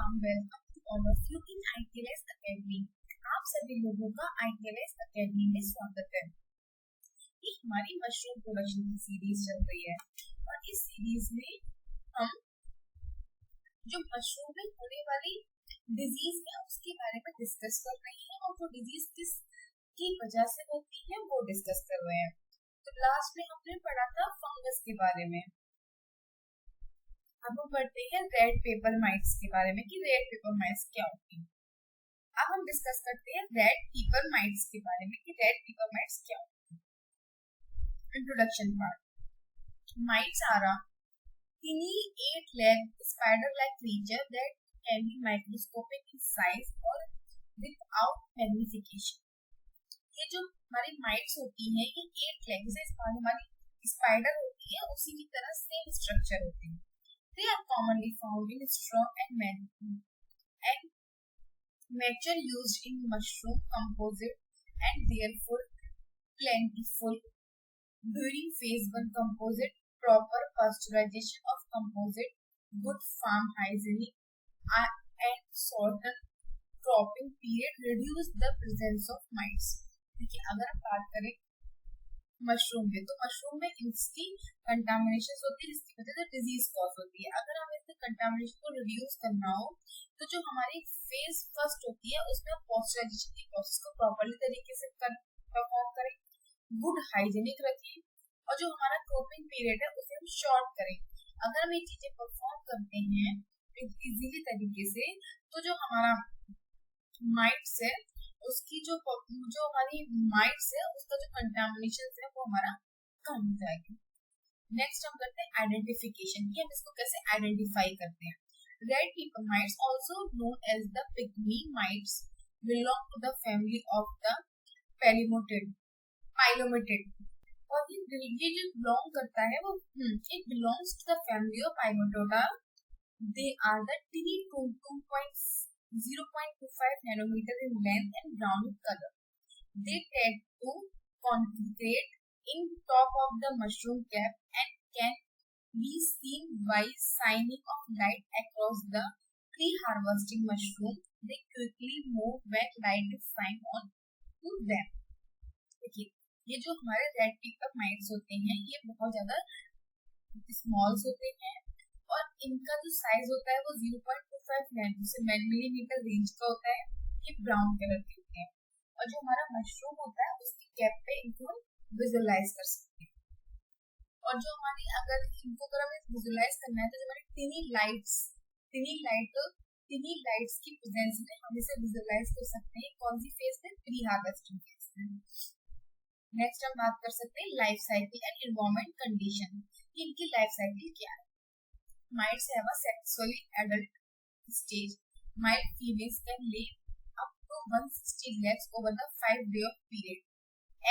Warm welcome to all of you in ITLS academy. आप सभी लोगों का ITLS अकेडमी में स्वागत है। ये हमारी मशरूम प्रोडक्शन की सीरीज चल रही है और इस सीरीज में हम जो मशरूम में होने वाली डिजीज है उसके बारे में डिस्कस कर रहे हैं और वो डिजीज किस की वजह से होती है वो डिस्कस कर रहे हैं। तो लास्ट में हमने पढ़ा था फंगस के बारे में। अब हम पढ़ते हैं रेड पेपर माइट्स के बारे में कि रेड पेपर माइट्स क्या होती हैं। अब हम डिस्कस करते हैं रेड पेपर माइट्स के बारे में कि रेड पेपर माइट्स क्या होती हैं। Introduction part. Mites are a tiny 8-legged spider-like creature that can be microscopic in size or without magnification. ये जो हमारी माइट्स होती हैं ये 8 लेग जैसे हमारी स्पाइडर होती है उसी की तरह सेम स्ट्रक्चर होती है। They are commonly found in straw and mature used in mushroom composite and therefore plentiful during phase 1 composite, proper pasteurization of composite, good farm hygiene and shortened cropping period reduce the presence of mites. देखिए अगर हम बात करें mushroom में तो mushroom में इसकी contamination होती है जिसकी वजह से डिजीज कॉज होती है। अगर हमें इसके कंटामिनेशन को रिड्यूस करना हो तो जो हमारी फेज फर्स्ट होती है उसमें हम पॉस्चराइजेशन की प्रोसेस को प्रॉपर्ली तरीके से परफॉर्म करें, गुड हाइजीनिक रखें और जो हमारा क्रॉपिंग पीरियड है उसे हम शॉर्ट करें। अगर हम ये चीजें परफॉर्म करते हैं इजीली तरीके से तो जो हमारा माइट्स है उसकी जो हमारी माइट्स है उसका जो कंटामिनेशन है वो हमारा कम हो जाएगा। नेक्स्ट हम करते हैं आइडेंटिफिकेशन कि हम इसको कैसे आइडेंटिफाई करते हैं। Red paper mites also known as the pygmy mites belong to the family of the pilometid और ये जो बिलोंग करता है वो it belongs to the family of pilometoda. They are the tiny 0.25 nanometer in length and brown in color. They tend to congregate in top of the mushroom cap and can be seen by shining of light across the pre-harvesting mushroom. They quickly move when light is shined on to them. देखिए ये जो हमारे red paper mites होते हैं ये बहुत ज्यादा smalls होते हैं और इनका जो साइज होता है वो 0.25 मिलीमीटर रेंज का होता है। ये ब्राउन कलर के होते हैं और जो हमारा मशरूम होता है उसकी कैप पे इनको विजुअलाइज कर सकते हैं। और जो हमारी अगर हमें विजुअलाइज करना है तो जो हमारी टिनी लाइट्स की प्रेजेंस में हम इसे विजुअलाइज कर सकते हैं। कौन सी फेज में? प्री हार्वेस्टिंग फेज में। नेक्स्ट हम बात कर सकते हैं life cycle and environment condition. इनकी लाइफ साइकिल क्या है? Mites have a sexually adult stage. Mite females can lay up to 160 eggs over the 5-day of period.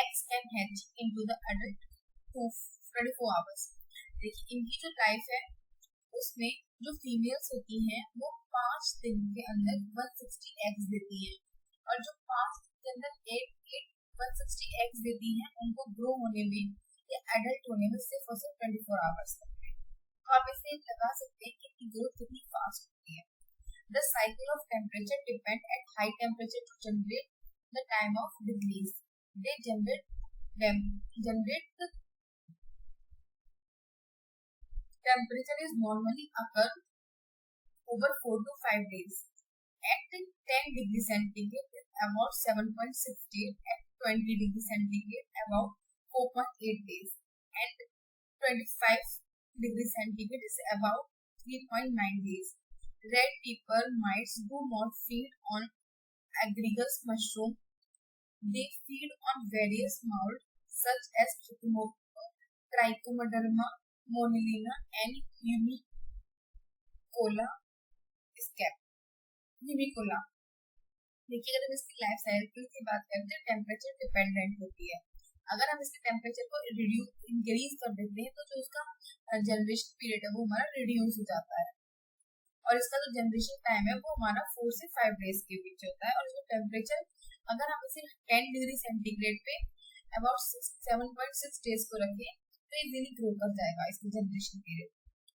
Eggs can hatch into the adult 24 hours. देखिए इनकी जो life है उसमें जो females होती हैं वो 5 दिन के अंदर 160 एग्स देती हैं और जो 5 दिन के अंदर 160 एग्स देती हैं उनको ग्रो होने में या एडल्ट होने में सिर्फ और सिर्फ 24 आवर्स लगते हैं। आप इसे लगा सकते हैं कि ग्रोथ कितनी फास्ट होती है। The cycle of temperature depend at high temperature to generate the time of release. They generate the temperature is normally occur over 4 to 5 days. At 10 degrees centigrade is about 7.6 days. At 20 degrees centigrade about 4.8 days. And 25 degrees centigrade is about 3.9 days. Red pepper mites do not feed on agaricus mushroom. They feed on various molds such as Trichoderma, Monilina and Humicola scap. Humicola। देखिए अगर हम इसकी life cycle की बात करते हैं temperature dependent होती है। अगर हम इसके टेम्परेचर को इंक्रीज कर देते हैं तो जो इसका जनरेशन पीरियड है वो हमारा रिड्यूस हो जाता है और इसका जो जनरेशन टाइम है वो हमारा 4 से 5 डेज के बीच होता है। और इसका टेम्परेचर अगर हम इसे 10 डिग्री सेंटीग्रेड पे अबाउट 7.6 डेज को रखें तो इजीली ग्रो कर जाएगा इसकी जनरेशन पीरियड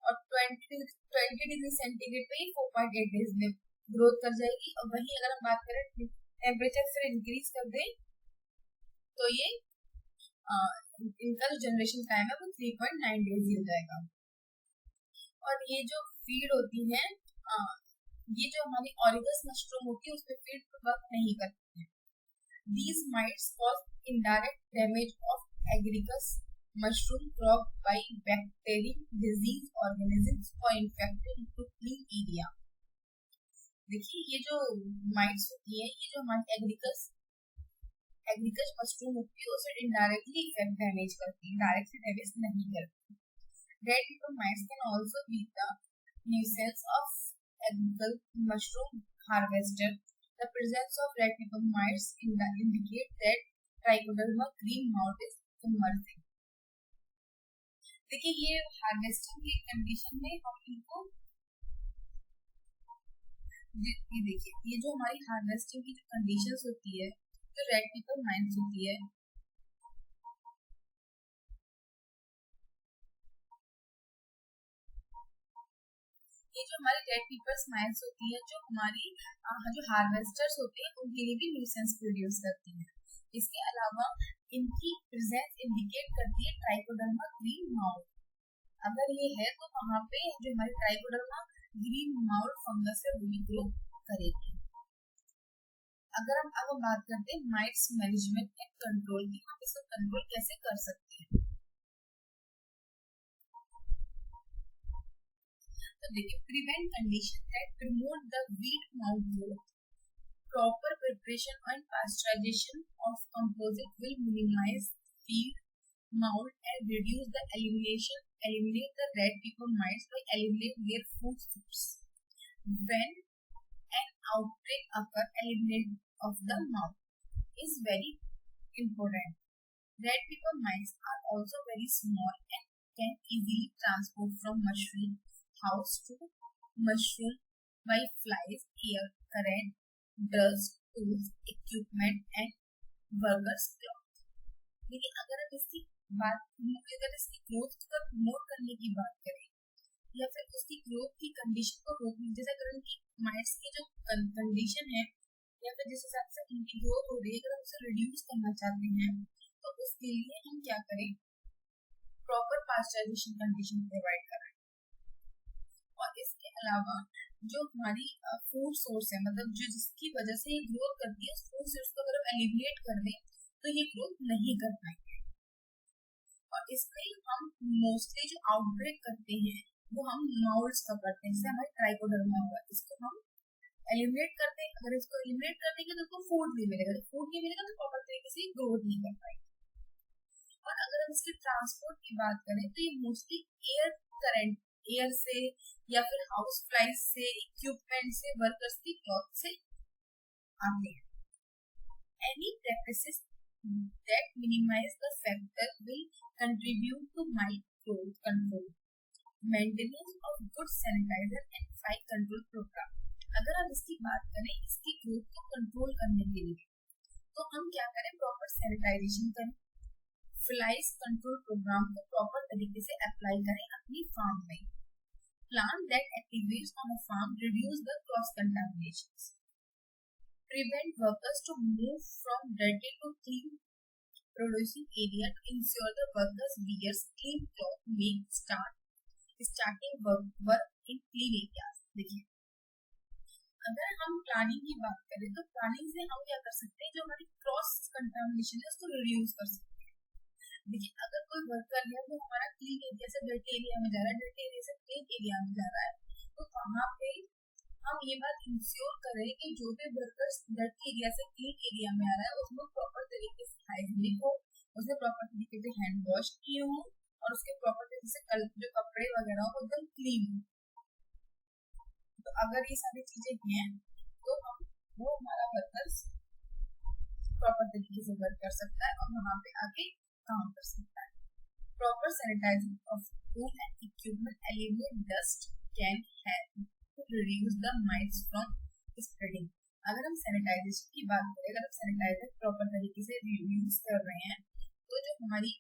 और 20 डिग्री सेंटीग्रेड पे 4.8 डेज में ग्रोथ कर जाएगी। और वहीं अगर हम बात करें टेम्परेचर फिर इंक्रीज कर दें तो ये इनका जो जनरेशन टाइम है वो 3.9 डेज हो जाएगा। और ये जो फीड होती है ये जो हमारी ऑरिगस मशरूम होती है उसमें फीड वर्क नहीं करती है। These mites cause indirect damage of agaricus mushroom crop by bacterial disease organisms or infected to clean area। देखिए ये जो माइट्स होती है ये जो हमारी एग्रीकस मशरूम होती है उसे इनडायरेक्टली इफेक्ट डैमेज करती है, डायरेक्टली डैमेज नहीं करती। Red pepper mites can also be the nuisance of agricultural mushroom harvester. The presence of red pepper mites indicate that Trichoderma green mold is emerging। देखिए ये harvesting की condition में हम इनको ये देखिए ये जो हमारी हार्वेस्टिंग की जो कंडीशंस होती है जो रेड पेपर माइट्स होती है ये जो हमारी रेड पेपर माइट्स होती है जो हमारी जो हार्वेस्टर्स होते हैं उनके लिए भी न्यूसेंस प्रोड्यूस करती है। इसके अलावा इनकी प्रेजेंस इंडिकेट करती है ट्राइकोडर्मा ग्रीन माउल। अगर ये है तो वहाँ पे जो हमारी ट्राइकोडर्मा ग्रीन माउल फंगस है वो भी ग्रो करेगी। अगर हम अब बात करते हैं माइट्स मैनेजमेंट एंड कंट्रोल की, हम इसको कंट्रोल कैसे कर सकते हैं। तो देखिए prevent condition that promote the wheat mouth growth, proper preparation and pasteurization of composite will minimize feed mold and reduce the eliminate the red pepper mites by eliminating their food source. When an outbreak occurs, elimination of the mold is very important. Red pepper mites are also very small and can easily transport from mushroom house to mushroom by flies, air current, dust, tools, equipment and workers cloth। लेकिन अगर हम इसकी growth को promote करने की बात करें या फिर उसकी ग्रोथ की कंडीशन को रोकने, जैसे अगर उनकी माइट्स की जो कंडीशन है या फिर जिस हिसाब से उनकी ग्रोथ हो रही है अगर हम उसे रिड्यूस करना चाहते हैं तो उसके लिए हम क्या करें, प्रॉपर पास्चराइजेशन कंडीशन प्रोवाइड करें। और इसके अलावा जो हमारी फूड सोर्स है मतलब जो जिसकी वजह से ये ग्रोथ करती है उस फूड सोर्स को अगर हम एलिमिनेट कर दें तो ये ग्रोथ नहीं कर पाएंगे। और इसमें हम मोस्टली जो आउटब्रेक करते हैं वो हम माउल्स का करते हैं, जैसे हमारे ट्राइकोडर्मा हुआ इसको हम एलिमिनेट करते हैं। अगर इसको एलिमिनेट कर देंगे तो उसको फूड नहीं मिलेगा, फूड नहीं मिलेगा तो प्रॉपर तरीके से ग्रोथ नहीं कर पाएगी। और अगर हम इसके ट्रांसपोर्ट की बात करें तो ये मोस्टली एयर करंट, एयर से या फिर हाउस फ्लाइज से, इक्विपमेंट से, वर्कर्स की क्लॉथ से आते हैं। Any practices that minimize the factor will contribute to mite growth control, maintenance of good sanitizer and fly control program। अगर हम इसकी बात करें इसकी ग्रोथ को कंट्रोल करने के लिए तो हम क्या करें, प्रॉपर सैनिटाइजेशन करें, फ्लाइज कंट्रोल प्रोग्राम को प्रॉपर तरीके से अप्लाई करें अपनी फार्म में। Plant that activates on a farm reduce the cross contaminations. Prevent workers to move from dirty to clean producing area to ensure the workers wears clean cloth make starting work in clean areas। देखिए अगर हम planning की बात करें तो planning से हम क्या कर सकते हैं, जो हमारी क्रॉस कंटामिनेशन है उसको रिड्यूस कर सकते हैं। देखिए अगर कोई वर्कर है वो हमारा क्लीन एरिया से डर्टी एरिया में जा रहा है, डर्टी एरिया से क्लीन एरिया में जा रहा है, तो वहाँ पे हम ये बात इंश्योर करें कि जो भी वर्कर्स डर्टी एरिया से क्लीन एरिया में आ रहा है उसमें प्रॉपर तरीके से हाइजीनिक हो, उसने प्रॉपर तरीके से हैंड वॉश किए हो और उसके प्रॉपर तरीके से जो कपड़े वगैरह हो एकदम क्लीन हो। तो अगर ये सारी चीजें हैं तो हम वो हमारा वर्कर्स प्रॉपर तरीके से वर्क कर सकता है और वहाँ पे आके काम कर सकता है। Proper sanitizing of tool and equipment eliminate dust can help to reduce the mites from spreading। अगर हम सैनिटाइजेशन की बात करें, अगर हम सैनिटाइजर प्रॉपर तरीके से यूज कर रहे हैं तो जो हमारी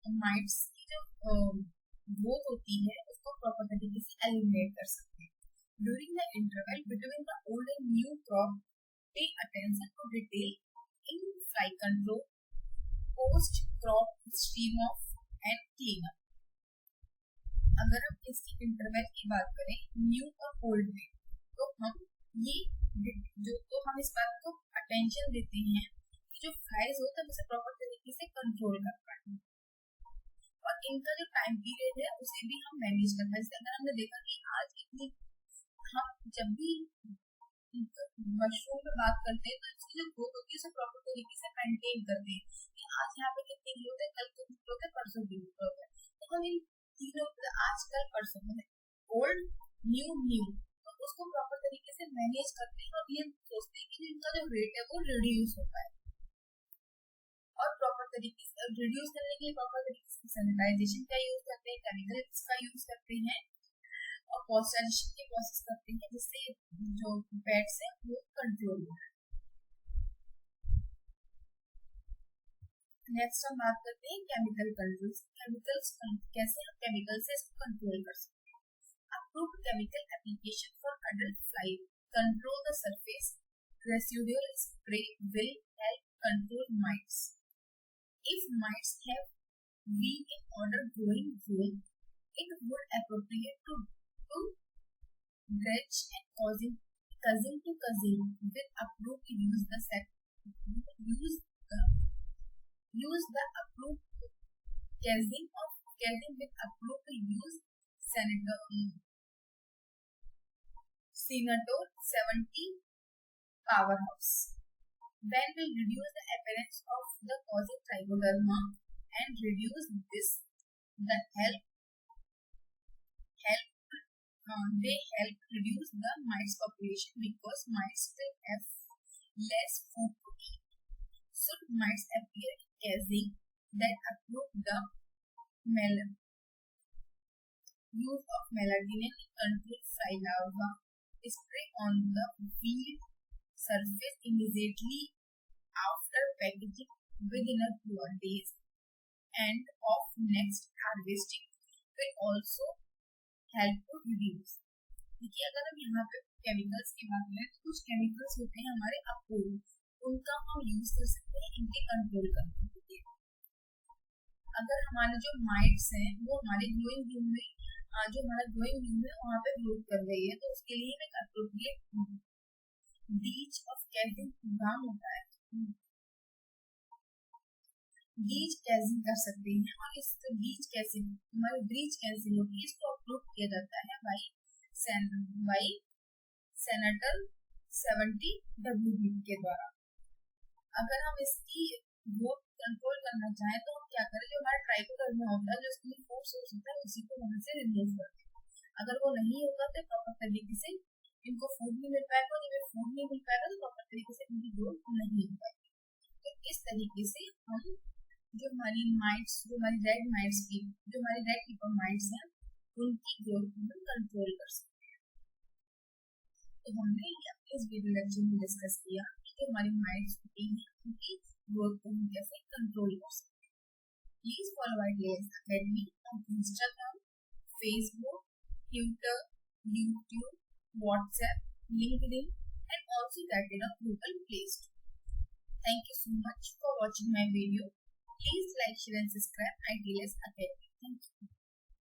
माइट्स की जो ग्रोथ होती है उसको प्रॉपर तरीके से एलिमिनेट कर सकते हैं। During the interval between the old and new crop, pay attention to detail in fly control, post crop stream off and cleanup. अगर हम इसकी इंटरवल की बात करें न्यू और ओल्ड में, तो हम ये हम इस बात को अटेंशन देते हैं कि जो फ्लाइज होता है उसे प्रॉपर तरीके से कंट्रोल कर पाए, और इनका जो टाइम पीरियड है उसे भी हम मैनेज करते हैं। जैसे अगर हमने देखा कि आज इतनी, हम जब भी मशरूम पे बात करते हैं तो इसकी जो ग्रोथ होती है उसे प्रॉपर तरीके से मेंटेन करते हैं कि आज यहाँ पे कितनी ग्रोथ है, कल कितनी ग्रोथ है, परसों कितनी ग्रोथ है। तो हम इन तीनों आज कल परसों में ओल्ड न्यू न्यू तो उसको प्रॉपर तरीके से मैनेज करते हैं और ये सोचते हैं कि इनका जो रेट है वो रिड्यूस होता है, और प्रॉपर तरीके से रिड्यूस करने के लिए प्रॉपर तरीके से सैनिटाइजेशन का यूज करते हैं, केमिकल्स का यूज करते हैं और पॉस्चराइजेशन की प्रोसेस करते हैं जिससे जो पेट्स है वो कंट्रोल हो। नेक्स्ट हम बात करते हैं केमिकल कंट्रोल। केमिकल्स कैसे हम केमिकल से इसको कंट्रोल कर सकते हैं। Approved chemical application for adult fly control the surface residual spray will help control mites. If mites have weak in order growing womb, it would appropriate to dredge and cousin to cousin with approved use the approved casing with approved use Senator 70 powerhouse. Then will reduce the appearance of the causing trichoderma and reduce this the they help reduce the mites population because mites will have less food to eat. Should mites appear in casing that approve the use of meladine control fly larva, spray on the field surface immediately after packaging within a 2 days and of next harvesting will also help to reduce. देखिए अगर हम यहाँ पे chemicals की बात करें तो कुछ केमिकल्स होते हैं हमारे अप्रूव, उनका हम यूज कर सकते हैं इनके कंट्रोल करने के लिए। अगर हमारे जो माइट्स हैं वो हमारे ग्रोइंग रूम में वहाँ पे ग्रोथ कर रही है तो उसके लिए एक अप्रोप्रिएट ब्लीच ऑफ कैजिंग प्रोग्राम होता है, ब्लीच कैजिंग कर सकते हैं और इस ब्लीच कैजिंग होती है इसको अप्रूव किया जाता है बाई सेनेटर 70 WB के द्वारा। अगर हम इसकी ग्रोथ कंट्रोल करना चाहें तो हम क्या करें, जो हमारा ट्राइकोडर्मा होता है जो इसमें फूड सोर्स होता है उसी को वहां से रिमूव करते हैं। अगर वो नहीं होगा तो प्रॉपर तरीके से इनको फूड नहीं मिल पाएगा, और जब फूड नहीं मिल पाएगा तो प्रॉपर तरीके से इनकी ग्रोथ नहीं हो पाएगी। तो इस तरीके से हम जो हमारी माइट्स, जो हमारी रेड माइट्स की, जो हमारी रेड कीपर माइट्स हैं उनकी ग्रोथ को कंट्रोल कर सकते हैं। तो हमने इस वीडियो लेक्चर में डिस्कस किया कि जो हमारी माइट्स होती हैं उनकी ग्रोथ को हम कैसे कंट्रोल कर सकते हैं। Please follow ideas academy on Instagram, Facebook, Twitter, YouTube, WhatsApp, LinkedIn, and also that in a Google Play Store. Thank you so much for watching my video. Please like, share and subscribe Ideas Academy. Thank you.